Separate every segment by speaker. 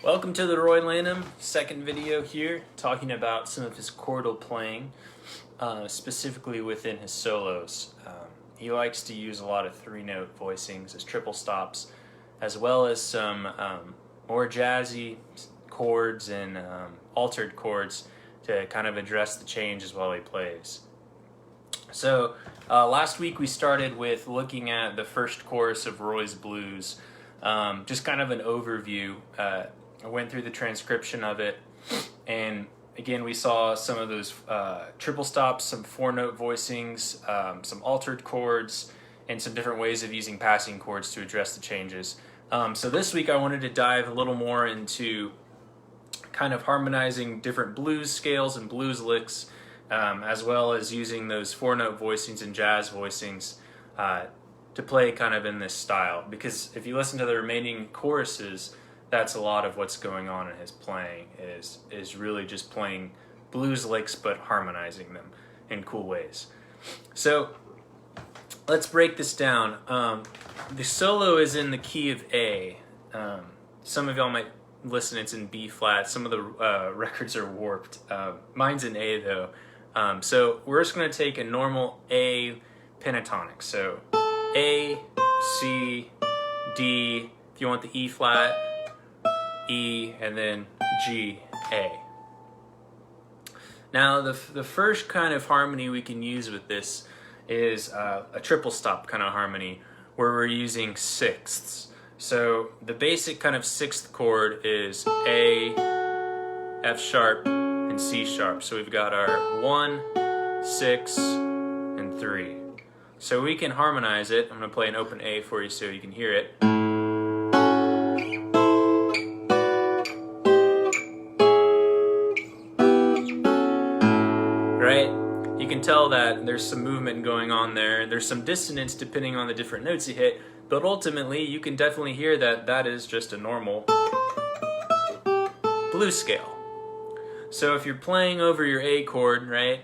Speaker 1: Welcome to the Roy Lanham second video here, talking about some of his chordal playing, specifically within his solos. He likes to use a lot of three-note voicings as triple stops, as well as some more jazzy chords and altered chords to kind of address the changes while he plays. So last week we started with looking at the first chorus of Roy's Blues, just kind of an overview. I went through the transcription of it, and again we saw some of those triple stops, some four-note voicings, some altered chords, and some different ways of using passing chords to address the changes. So this week I wanted to dive a little more into kind of harmonizing different blues scales and blues licks, as well as using those four-note voicings and jazz voicings to play kind of in this style. Because if you listen to the remaining choruses, that's a lot of what's going on in his playing, is really just playing blues licks but harmonizing them in cool ways. So let's break this down. The solo is in the key of A. Some of y'all might listen, it's in B flat. Some of the records are warped. Mine's in A though. So we're just going to take a normal A pentatonic. So A, C, D, if you want the E flat, E, and then G, A. Now the first kind of harmony we can use with this is a triple stop kind of harmony where we're using sixths. So the basic kind of sixth chord is A, F sharp, and C sharp. So we've got our 1, 6, and 3. So we can harmonize it. I'm going to play an open A for you so you can hear it. Right? You can tell that there's some movement going on there. There's some dissonance depending on the different notes you hit, but ultimately you can definitely hear that that is just a normal blues scale. So if you're playing over your A chord, right,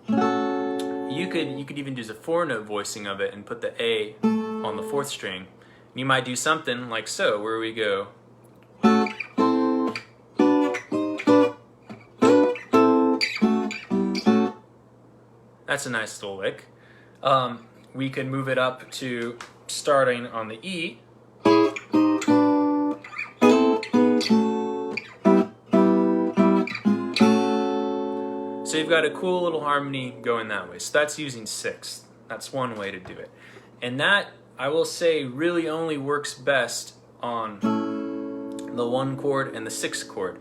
Speaker 1: you could even do a four-note voicing of it and put the A on the fourth string. You might do something like so, where we go. That's a nice little lick. We could move it up to starting on the E. So you've got a cool little harmony going that way. So that's using sixth. That's one way to do it. And that, I will say, really only works best on the 1 chord and the 6 chord.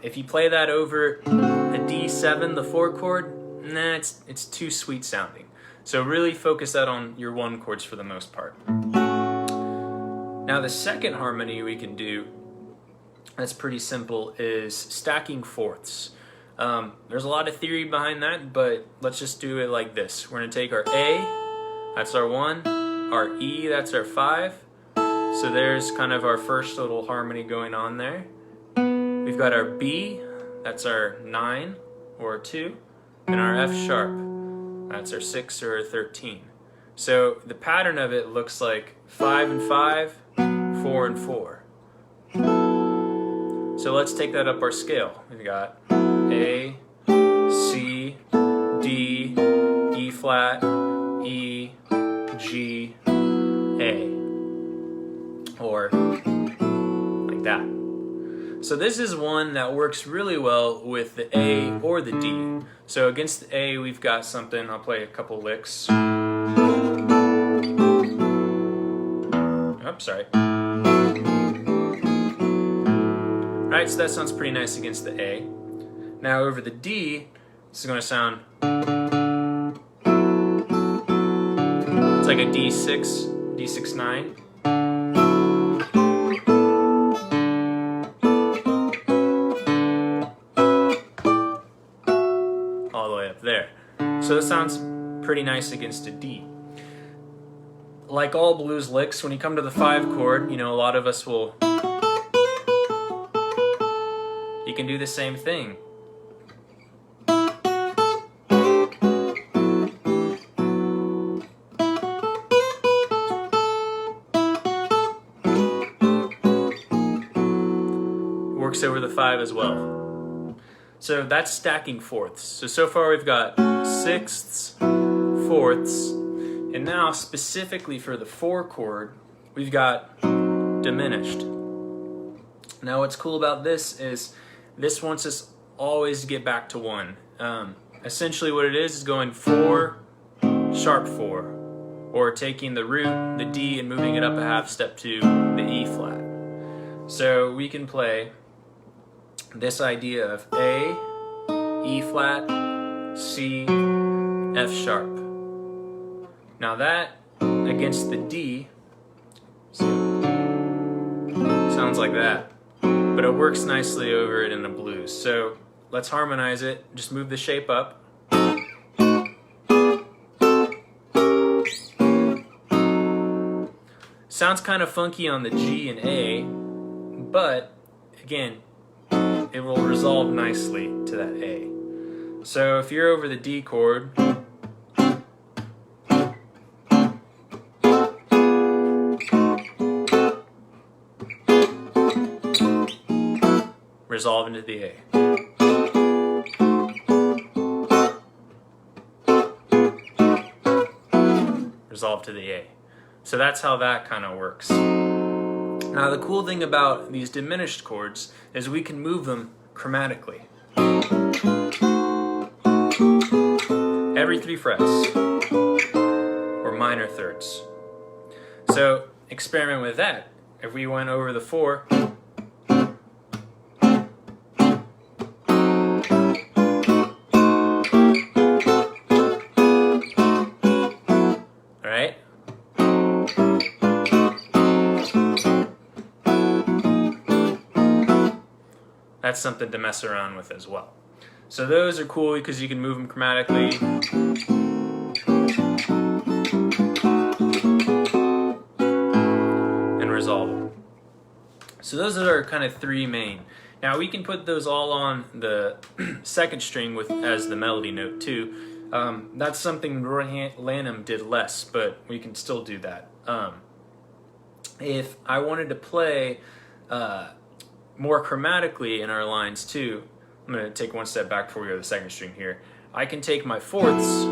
Speaker 1: If you play that over a D7, the 4 chord, nah, it's too sweet sounding. So really focus that on your 1 chords for the most part. Now the second harmony we can do, that's pretty simple, is stacking fourths. There's a lot of theory behind that, but let's just do it like this. We're going to take our A, that's our 1, our E, that's our 5. So there's kind of our first little harmony going on there. We've got our B, that's our 9 or 2. And our F sharp, that's our 6 or 13. So the pattern of it looks like 5 and 5, 4 and 4. So let's take that up our scale. We've got A, C, D, E flat, E, G, A. Or like that. So this is one that works really well with the A or the D. So against the A, we've got something. I'll play a couple licks. Oops, sorry. Alright, so that sounds pretty nice against the A. Now over the D, this is going to sound... it's like a D6, D6, 9. There. So it sounds pretty nice against a D. Like all blues licks, when you come to the 5 chord, you know, a lot of us will... you can do the same thing. works over the 5 as well. So that's stacking fourths. So far we've got sixths, fourths, and now specifically for the 4 chord, we've got diminished. Now what's cool about this is this wants us always to get back to 1. Essentially what it is going 4, sharp 4, or taking the root, the D, and moving it up a half step to the E flat. So we can play this idea of A, E flat, C, F sharp. Now that against the D sounds like that, but it works nicely over it in the blues. So let's harmonize it. Just move the shape up. Sounds kind of funky on the G and A, but again, it will resolve nicely to that A. So if you're over the D chord, resolve into the A. Resolve to the A. So that's how that kind of works. Now the cool thing about these diminished chords is we can move them chromatically. Every 3 frets, or minor thirds. So experiment with that. If we went over the 4, alright? That's something to mess around with as well. So those are cool because you can move them chromatically. And resolve them. So those are our kind of 3 main. Now we can put those all on the 2nd string with as the melody note too. That's something Roy Lanham did less, but we can still do that. If I wanted to play more chromatically in our lines too, I'm going to take one step back before we go to the 2nd string here. I can take my fourths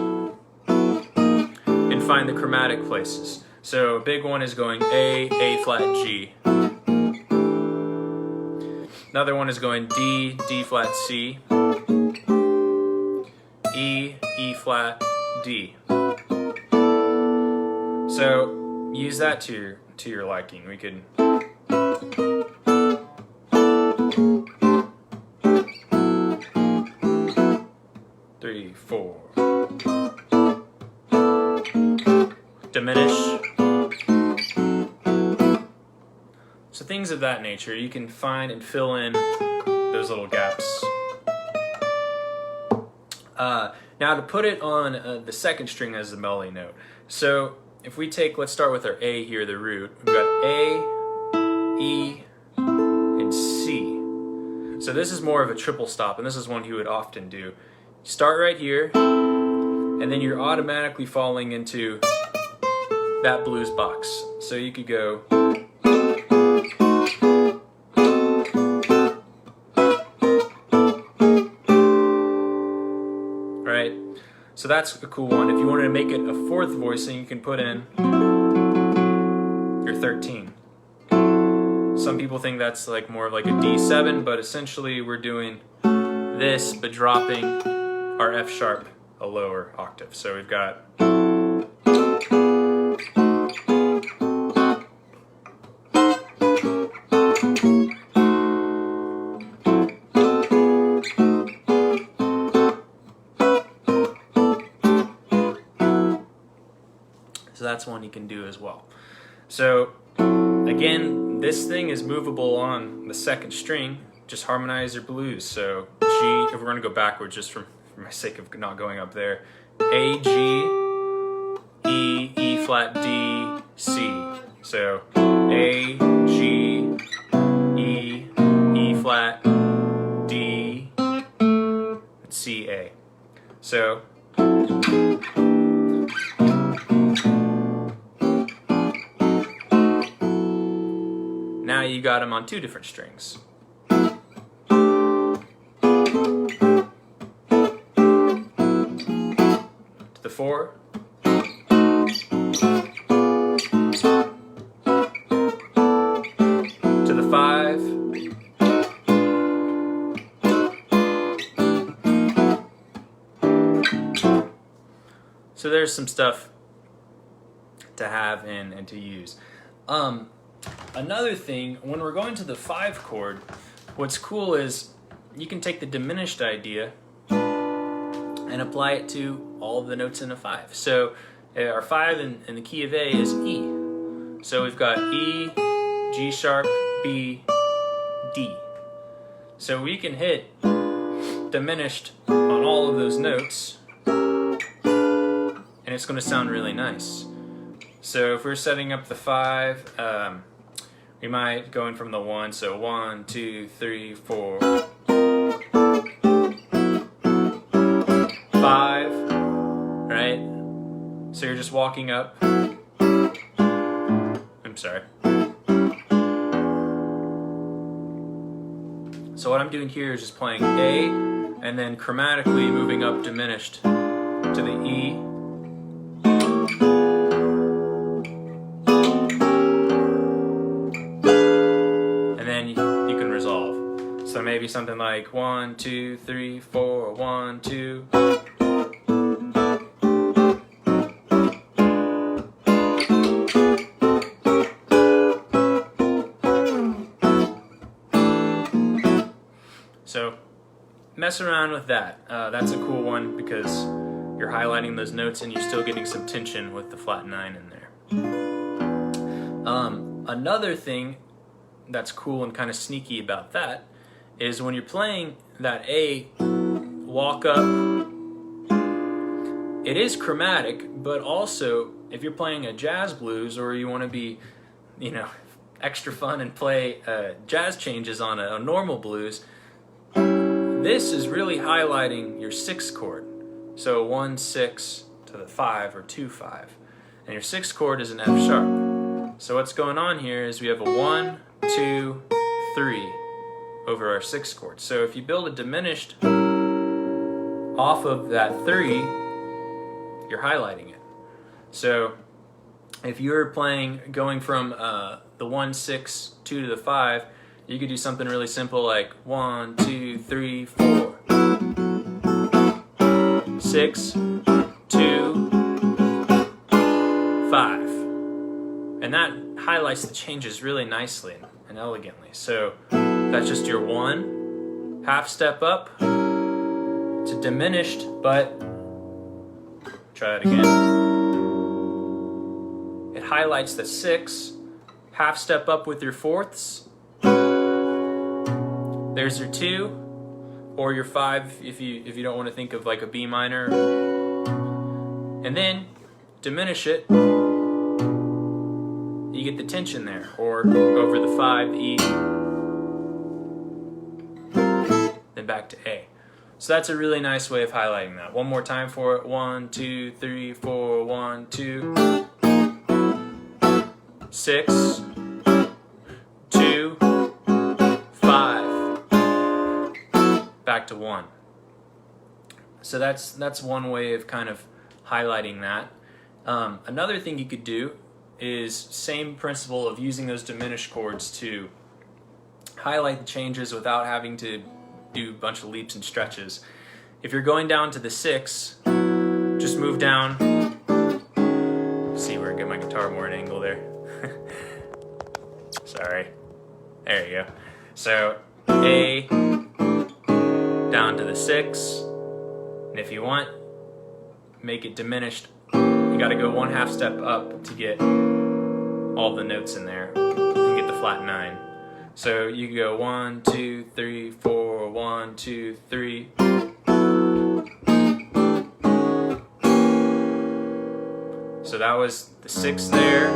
Speaker 1: and find the chromatic places. So a big one is going A flat, G. Another one is going D flat, C. E flat, D. So use that to your liking. We could 3, 4. Diminish. So things of that nature, you can find and fill in those little gaps. Now to put it on the 2nd string as the melody note. So if we take, let's start with our A here, the root. We've got A, E, and C. So this is more of a triple stop, and this is one you would often do. Start right here, and then you're automatically falling into that blues box. So you could go right. So that's a cool one. If you wanted to make it a 4th voicing, you can put in your 13. Some people think that's like more of like a D7, but essentially we're doing this but dropping our F sharp a lower octave. So we've got so that's one you can do as well. So again, this thing is movable on the 2nd string. Just harmonize your blues. So G, if we're going to go backwards just for my sake of not going up there. A, G, E flat, D, C. So A, G, E flat, D, C, A. So now you got them on 2 different strings. the 4, to the 5, so there's some stuff to have and to use. Another thing, when we're going to the 5 chord, what's cool is you can take the diminished idea and apply it to all of the notes in a 5. So our 5 in the key of A is E. So we've got E, G sharp, B, D. So we can hit diminished on all of those notes, and it's going to sound really nice. So if we're setting up the 5, we might go in from the 1, so 1, 2, 3, 4, 5, right? So you're just walking up. I'm sorry. So what I'm doing here is just playing A, and then chromatically moving up diminished to the E, so maybe something like 1, 2, 3, 4, 1, 2. So mess around with that. That's a cool one because you're highlighting those notes and you're still getting some tension with the flat 9 in there. Another thing that's cool and kind of sneaky about that is when you're playing that A walk up, it is chromatic, but also if you're playing a jazz blues or you want to be, extra fun and play jazz changes on a normal blues, this is really highlighting your 6th chord. So 1, 6 to the 5 or 2, 5. And your 6th chord is an F sharp. So what's going on here is we have a 1, 2, 3 over our 6th chord. So if you build a diminished off of that 3, you're highlighting it. So if you're going from the 1, 6, 2 to the 5, you could do something really simple like 1, 2, 3, 4, 6, 2, 5. And that highlights the changes really nicely and elegantly. So that's just your 1, half step up to diminished, but try it again. It highlights the 6, half step up with your 4ths. There's your 2, or your 5 if you don't want to think of like a B minor. And then diminish it. You get the tension there, or over the 5, the E, then back to A. So that's a really nice way of highlighting that. One more time for it. 1, 2, 3, 4, 1, 2, 6, 2, 5, back to 1. So that's one way of kind of highlighting that. Another thing you could do is same principle of using those diminished chords to highlight the changes without having to do a bunch of leaps and stretches. If you're going down to the 6, just move down. Let's see where I get my guitar more at an angle there. Sorry. There you go. So A down to the 6, and if you want, make it diminished. You got to go 1 half step up to get all the notes in there and get the flat 9. So you go 1, 2, 3, 4, 1, 2, 3. So that was the 6 there,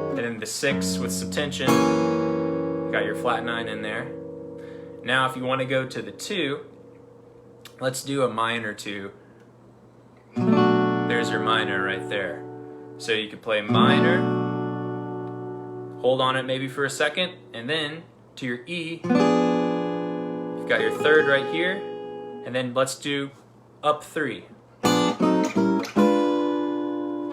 Speaker 1: and then the 6 with some tension. You got your flat 9 in there. Now if you want to go to the 2, let's do a minor 2. There's your minor right there. So you could play minor, hold on it maybe for a second, and then to your E, you've got your 3rd right here, and then let's do up 3.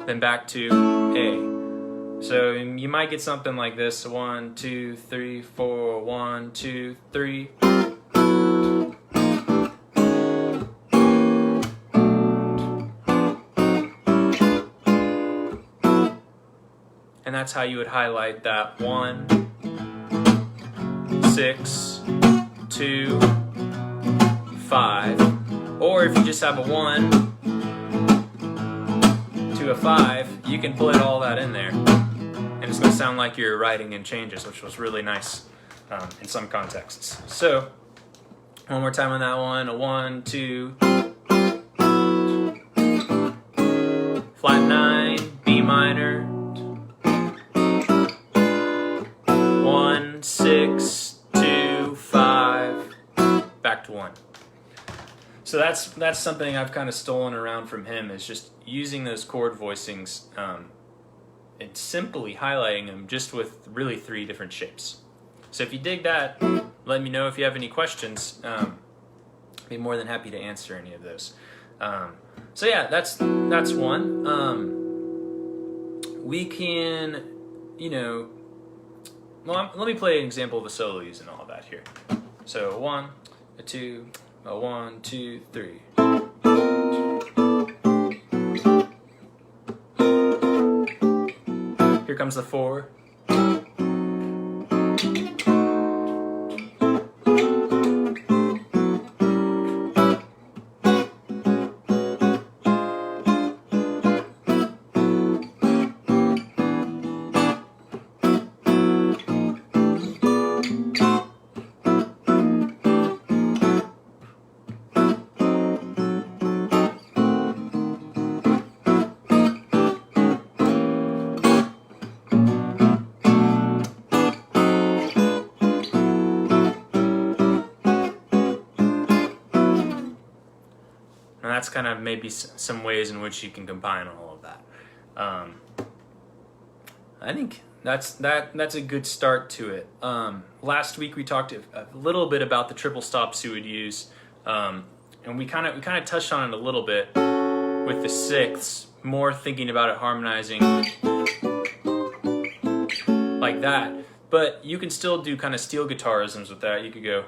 Speaker 1: then back to A. So you might get something like this: 1, 2, 3, 4, 1, 2, 3. And that's how you would highlight that 1, 6, 2, 5. Or if you just have a 1 to a 5, you can put all that in there. And it's going to sound like you're writing in changes, which was really nice in some contexts. So, one more time on that one. A 1, 2, flat 9, B minor, 1, 6, 2, 5, back to 1. So that's something I've kind of stolen around from him, is just using those chord voicings and simply highlighting them just with really 3 different shapes. So if you dig that, let me know if you have any questions. I'd be more than happy to answer any of those. So yeah, that's one. We can, let me play an example of a solo using all of that here. So a 1, a 2, a 1, 2, 3. Here comes the 4. And that's kind of maybe some ways in which you can combine all of that. I think that's a good start to it. Last week we talked a little bit about the triple stops you would use, and we kind of touched on it a little bit with the sixths, more thinking about it harmonizing like that. But you can still do kind of steel guitarisms with that. You could go.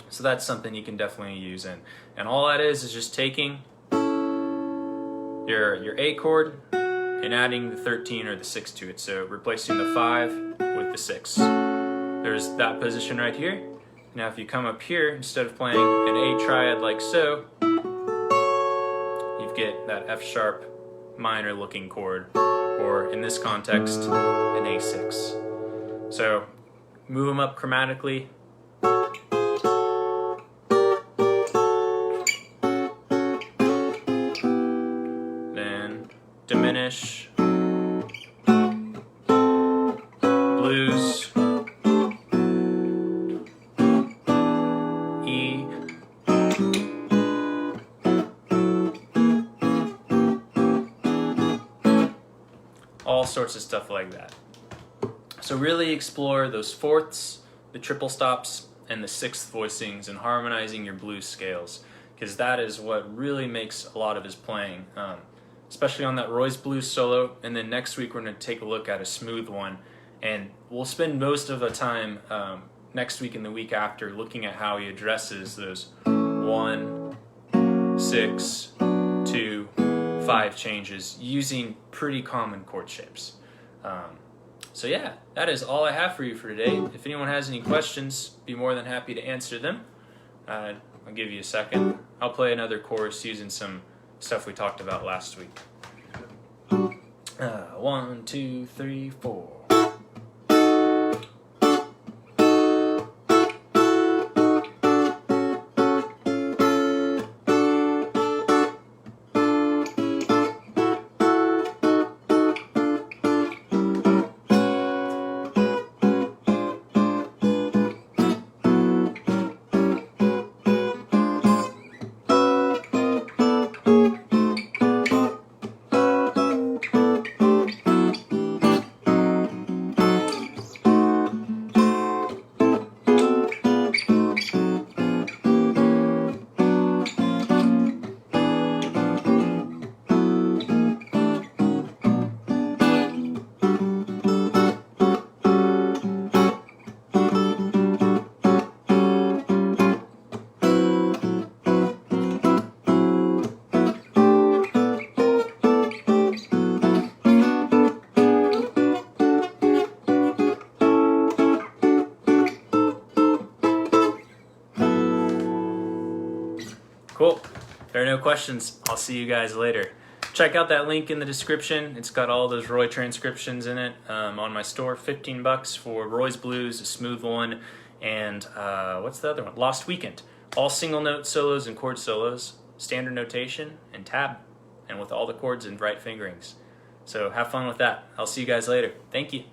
Speaker 1: So that's something you can definitely use in. And all that is just taking your A chord and adding the 13 or the 6 to it. So replacing the 5 with the 6. There's that position right here. Now if you come up here, instead of playing an A triad like so, you get that F sharp minor looking chord, or in this context, an A6. So move them up chromatically. Diminish, blues, E, all sorts of stuff like that. So really explore those fourths, the triple stops, and the sixth voicings, and harmonizing your blues scales, because that is what really makes a lot of his playing. Especially on that Roy's Blues solo, and then next week we're going to take a look at a smooth one, and we'll spend most of the time next week and the week after looking at how he addresses those 1, 6, 2, 5 changes using pretty common chord shapes. So yeah, that is all I have for you for today. If anyone has any questions, be more than happy to answer them. I'll give you a second. I'll play another chorus using some stuff we talked about last week. 1, 2, 3, 4. questions. I'll see you guys later. Check out that link in the description. It's got all those Roy transcriptions in it on my store. $15 for Roy's Blues, a smooth one, and what's the other one? Lost Weekend. All single note solos and chord solos, standard notation, and tab, and with all the chords and right fingerings. So have fun with that. I'll see you guys later. Thank you.